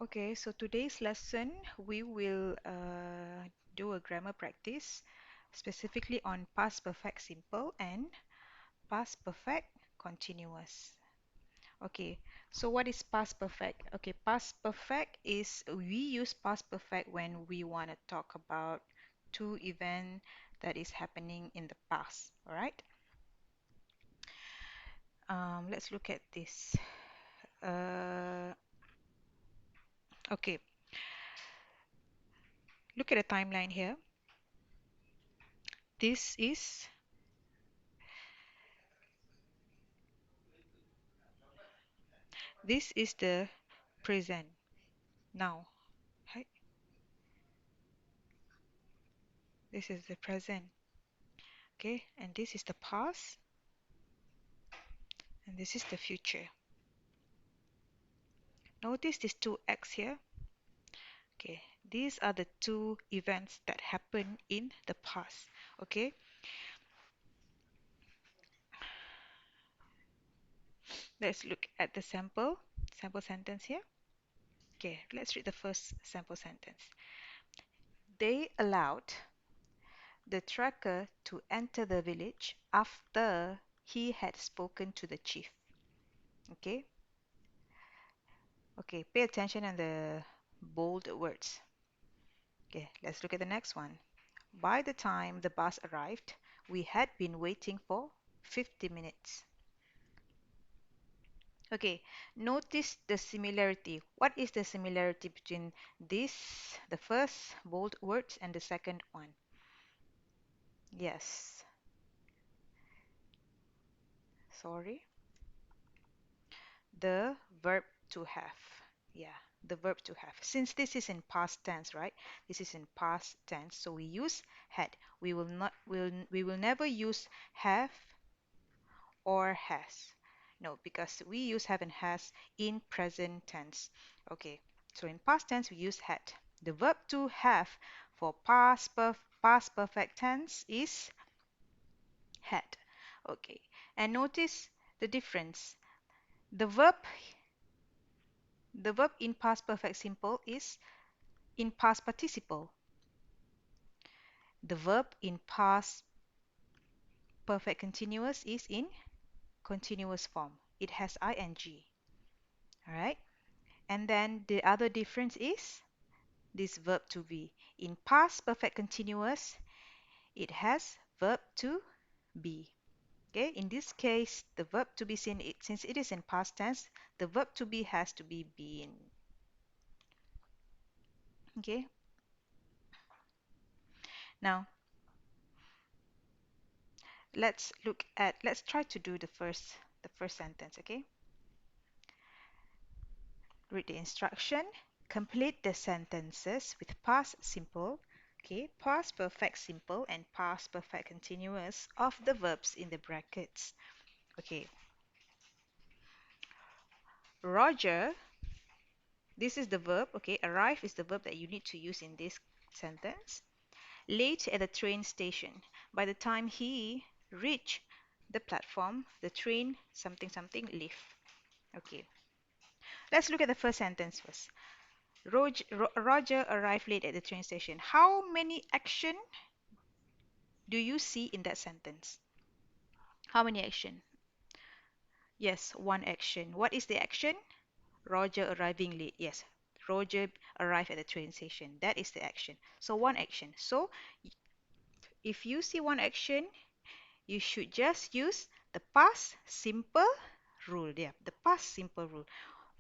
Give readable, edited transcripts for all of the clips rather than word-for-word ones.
Okay, so today's lesson we will do a grammar practice specifically on past perfect simple and past perfect continuous. Okay, so what is past perfect? Okay, past perfect is we use past perfect when we want to talk about two event that is happening in the past. All right. Let's look at this. Uh, okay, look at the timeline here. This is this is the present now. Right? This is the present. Okay, and this is the past, and this is the future. Notice these two X here. Okay, these are the two events that happen in the past. Okay, let's look at the sample sentence here. Okay, let's read the first sample sentence. They allowed the tracker to enter the village after he had spoken to the chief. Okay, okay, pay attention on the bold words. Okay, let's look at the next one. By the time the bus arrived, we had been waiting for 50 minutes. Okay, notice the similarity. What is the similarity between this, the first bold words, and the second one? Yes, sorry, the verb to have. Yeah, the verb to have. Since this is in past tense, right? This is in past tense, so we use had. We will never use have or has. No, because we use have and has in present tense. Okay, so in past tense we use had. The verb to have for past perfect tense is had. Okay, and notice the difference. The verb the verb in past perfect simple is in past participle. The verb in past perfect continuous is in continuous form. It has ing. All right, and then the other difference is this verb to be. In past perfect continuous, it has verb to be. Okay, in this case, the verb to be since it is in past tense, the verb to be has to be been. Okay, now let's try to do the first sentence. Okay, read the instruction. Complete the sentences with past simple, okay, past perfect simple, and past perfect continuous of the verbs in the brackets. Okay, Roger, this is the verb, okay, arrive is the verb that you need to use in this sentence. Late at the train station. By the time he reached the platform, the train something something left. Okay, let's look at the first sentence first. Roger arrived late at the train station. How many action do you see in that sentence? How many action? Yes, one action. What is the action? Roger arriving late. Yes, Roger arrived at the train station. That is the action. So one action. So if you see one action, you should just use the past simple rule. Yeah, the past simple rule.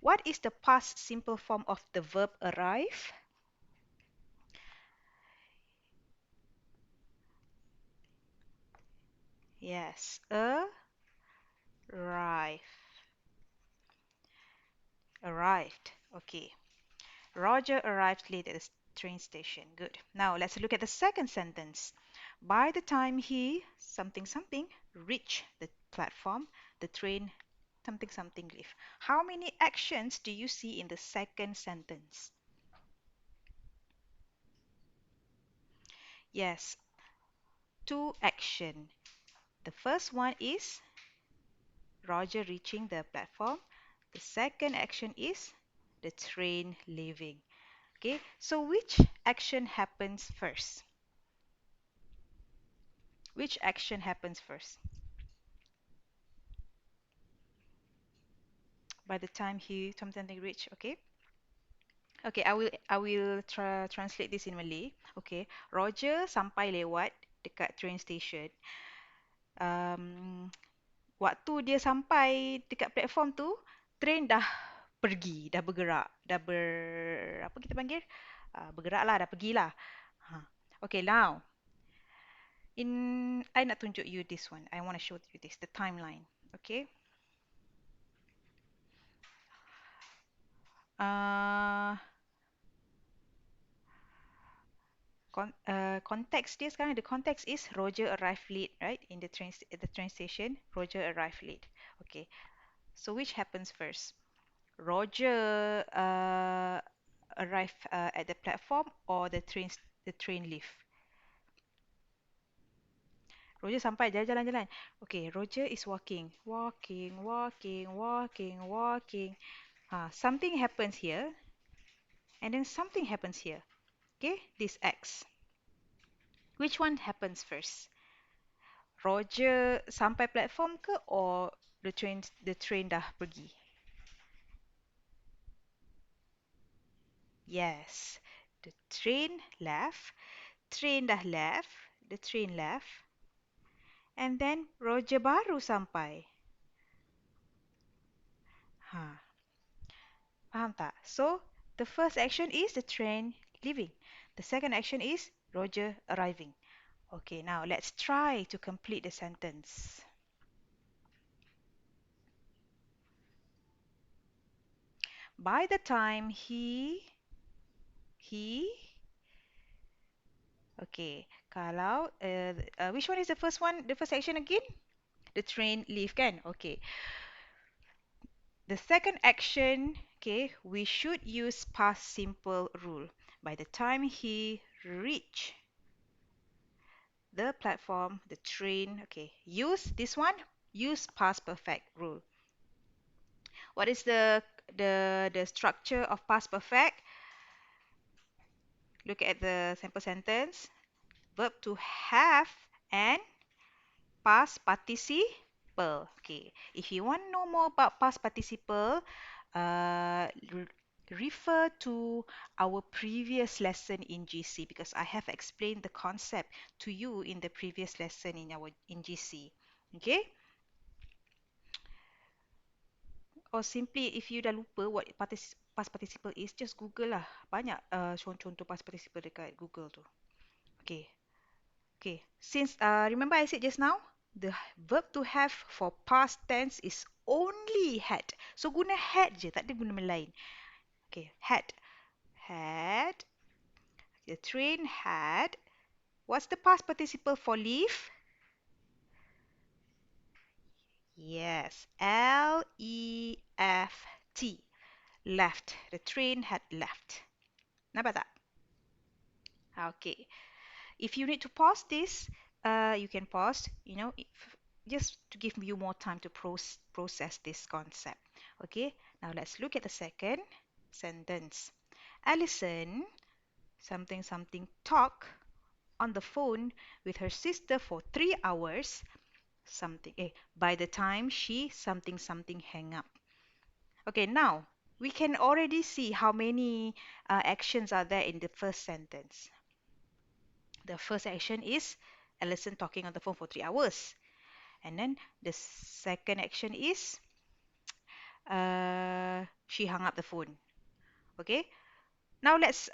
What is the past simple form of the verb arrive? Yes, arrive. Arrived. Okay. Roger arrived late at the train station. Good. Now let's look at the second sentence. By the time he something something reached the platform, the train something something left. How many actions do you see in the second sentence? Yes, two action. The first one is Roger reaching the platform. The second action is the train leaving. Okay, so which action happens first? Which action happens first? By the time he something reach, okay? Okay, I will translate this in Malay. Okay, Roger sampai lewat dekat train station. Um, Waktu dia sampai dekat platform tu, train dah pergi, dah bergerak, apa kita panggil? Bergerak lah, dah pergilah. Ha. Okay, now I nak tunjuk you this one. I want to show you this, the timeline. Okay. Uh, Context dia sekarang, the context is Roger arrived late, right? At the train station, Roger arrived late. Okay. So which happens first? Roger arrive at the platform or the train leave? Roger sampai jalan-jalan. Okay, Roger is walking. Something happens here, and then something happens here. Okay, this X. Which one happens first? Roger sampai platform ke or the train dah pergi? Yes, the train dah left, the train left, and then Roger baru sampai. Ha, faham tak? So, the first action is the train leaving. The second action is Roger arriving. Okay, now let's try to complete the sentence. By the time he, okay, kalau, which one is the first one, the first action again? The train leave kan? Okay. The second action, okay, we should use past simple rule. By the time he reach the platform, the train, okay, use this one, use past perfect rule. What is the structure of past perfect? Look at the sample sentence. Verb to have and past participle. Okay, if you want to know more about past participle, refer to our previous lesson in GC because I have explained the concept to you in the previous lesson in GC. Okay? Or simply if you dah lupa what past participle is, just Google lah. Banyak contoh past participle dekat Google tu. Okay. Okay. Since remember I said just now, the verb to have for past tense is only had. So guna had je, tak ada guna lain. Okay, had. Had. The train had. What's the past participle for leave? Yes, L-E-F-T. Left. The train had left. Nampak tak? Okay. If you need to pause this, you can pause, just to give you more time to process this concept. Okay, now let's look at the second sentence. Alison, something something, talk on the phone with her sister for 3 hours. By the time she something something hang up. Okay, now we can already see how many actions are there in the first sentence. The first action is Alison talking on the phone for 3 hours. And then the second action is she hung up the phone. Okay. Now let's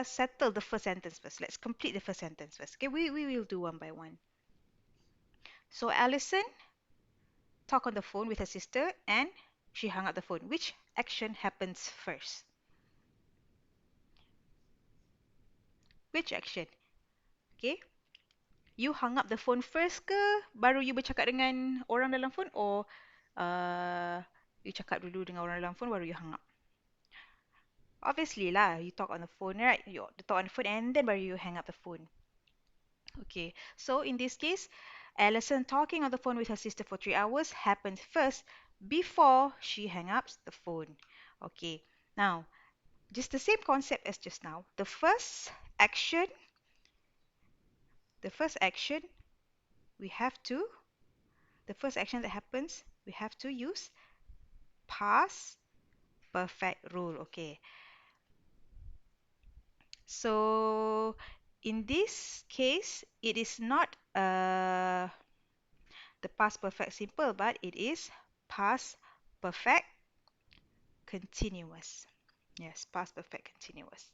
settle the first sentence first. Let's complete the first sentence first. Okay, we will do one by one. So Alison talked on the phone with her sister and she hung up the phone. Which action happens first? Which action? Okay. You hung up the phone first ke baru you bercakap dengan orang dalam phone or you cakap dulu dengan orang dalam phone baru you hang up? Obviously lah, you talk on the phone, right? You talk on the phone and then baru you hang up the phone. Okay, so in this case, Alison talking on the phone with her sister for 3 hours happened first before she hang up the phone. Okay, Now, just the same concept as just now. Action, the first action, we have to, the first action that happens, we have to use past perfect rule. Okay. So in this case, it is not the past perfect simple, but it is past perfect continuous. Yes, past perfect continuous.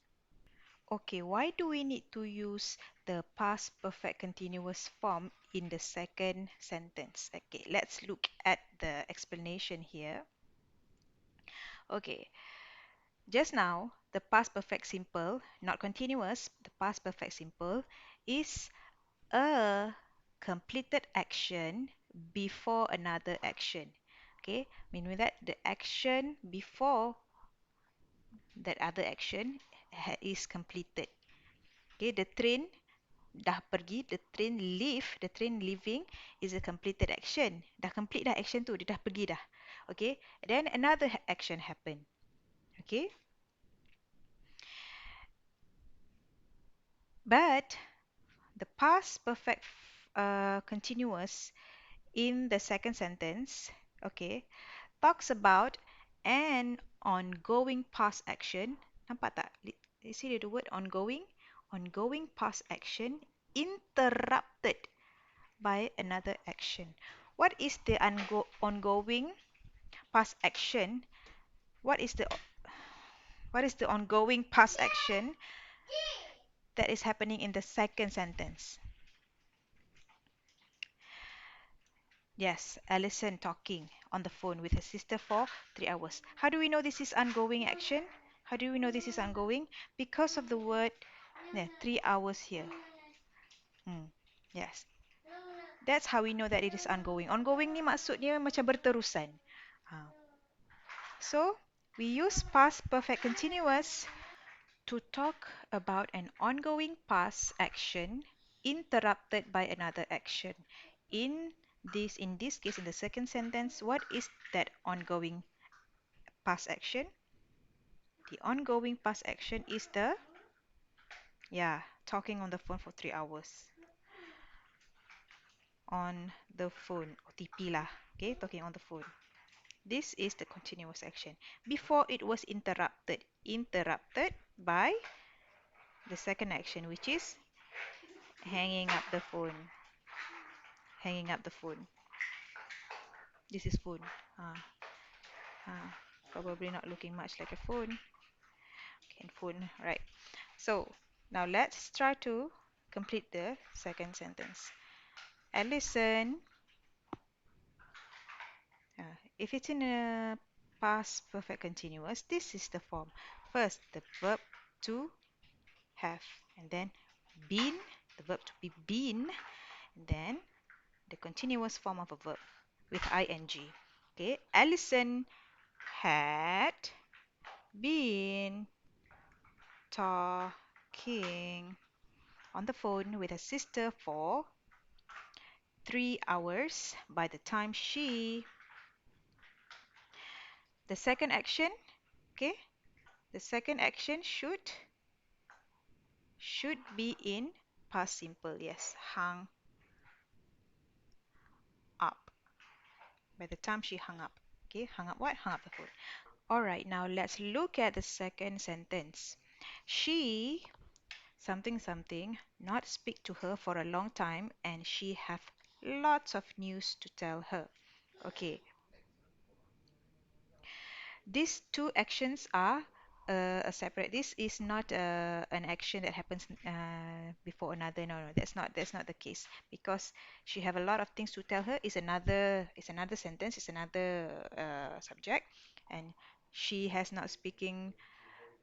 Okay, why do we need to use the past perfect continuous form in the second sentence? Okay, let's look at the explanation here. Okay, just now, the past perfect simple, not continuous, the past perfect simple is a completed action before another action. Okay, meaning that the action before that other action is completed. Okay, the train dah pergi, the train leave, the train leaving is a completed action. Dah complete dah action tu, dia dah pergi dah. Okay, then another action happen. Okay, but the past perfect continuous in the second sentence, okay, talks about an ongoing past action. Nampak tak? You see the word ongoing? Ongoing past action interrupted by another action. What is the ongoing past action? What is the ongoing past action that is happening in the second sentence? Yes, Alison talking on the phone with her sister for 3 hours. How do we know this is ongoing action? How do we know this is ongoing? Because of the word 3 hours here. Yes. That's how we know that it is ongoing. Ongoing ni maksudnya macam berterusan. Ha. So, we use past perfect continuous to talk about an ongoing past action interrupted by another action. In this case, in the second sentence, what is that ongoing past action? The ongoing past action is talking on the phone for 3 hours. On the phone, OTP lah. Okay, talking on the phone. This is the continuous action. Before it was interrupted by the second action, which is hanging up the phone. Hanging up the phone. This is phone. Probably not looking much like a phone. Okay, phone, right. So, now let's try to complete the second sentence. Alison, if it's in a past perfect continuous, this is the form. First, the verb to have, and then been, the verb to be been, and then the continuous form of a verb with ing. Okay, Alison had been talking on the phone with her sister for 3 hours by the time the second action, okay, the second action should be in past simple. Yes, hung up. By the time she hung up. Okay, hung up what? Hung up the phone. All right, now let's look at the second sentence. She something something not speak to her for a long time and she have lots of news to tell her. Okay, these two actions are separate. This is not an action that happens before another. No, no, that's not the case because she have a lot of things to tell her. Is another sentence. Is another subject, and she has not speaking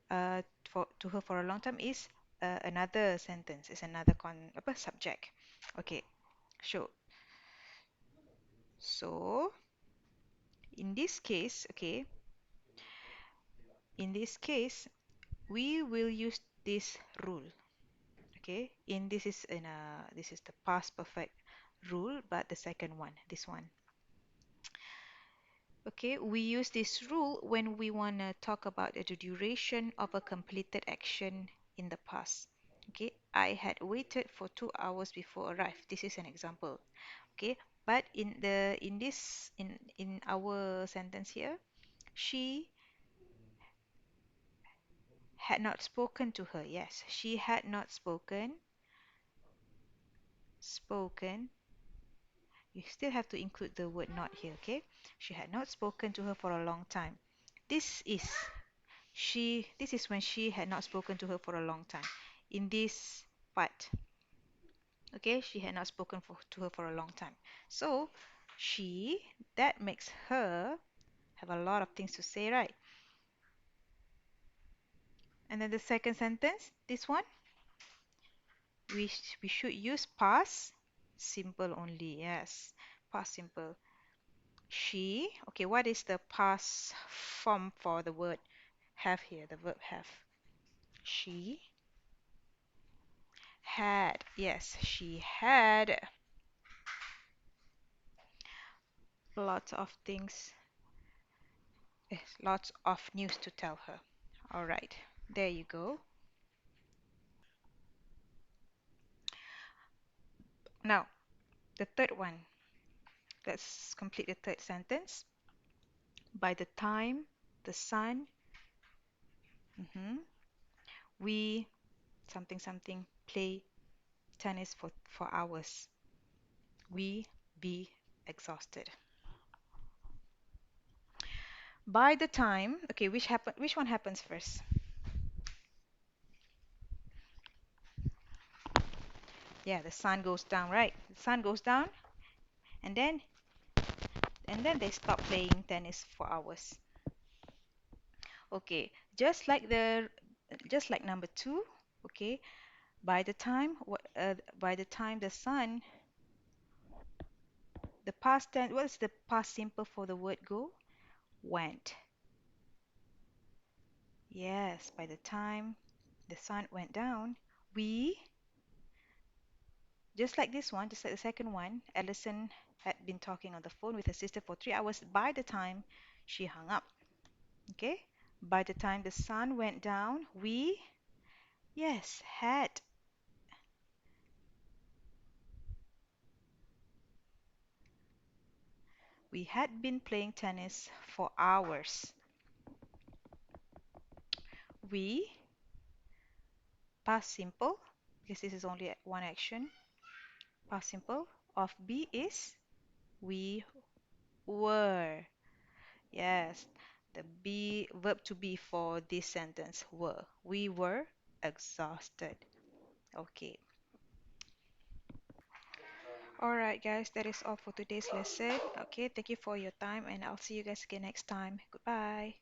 to her for a long time is another sentence. Is another subject. Okay, sure. So in this case, okay, in this case we will use this rule. Okay, this is the past perfect rule, but the second one, this one. Okay, we use this rule when we want to talk about the duration of a completed action in the past. Okay, I had waited for 2 hours before arrived. This is an example. Okay, but in our sentence here, she had not spoken to her. Yes, she had not spoken. You still have to include the word not here, okay? She had not spoken to her for a long time. This is this is when she had not spoken to her for a long time. In this part, okay, she had not to her for a long time. So, she, that makes her have a lot of things to say, right? And then the second sentence, this one, we should use past simple only. Yes, past simple. She, okay, what is the past form for the word have here, the verb have? She had, yes, she had lots of things, yes, lots of news to tell her. All right, there you go. Now, the third one. Let's complete the third sentence. By the time the sun, mhm, we something something play tennis for hours. We be exhausted. By the time, okay, which one happens first? Yeah, the sun goes down, right? The sun goes down and then they stop playing tennis for hours. Okay, just like number two, okay, by the time the sun, the past tense, what is the past simple for the word go? Went. Yes, by the time the sun went down, we, just like this one, just like the second one, Alison had been talking on the phone with her sister for 3 hours by the time she hung up. Okay? By the time the sun went down, we, yes, had been playing tennis for hours. We, past simple, because this is only one action. Past simple of be is we were. Yes, the be verb to be for this sentence were. We were exhausted. Okay. All right, guys, that is all for today's lesson. Okay, thank you for your time, and I'll see you guys again next time. Goodbye.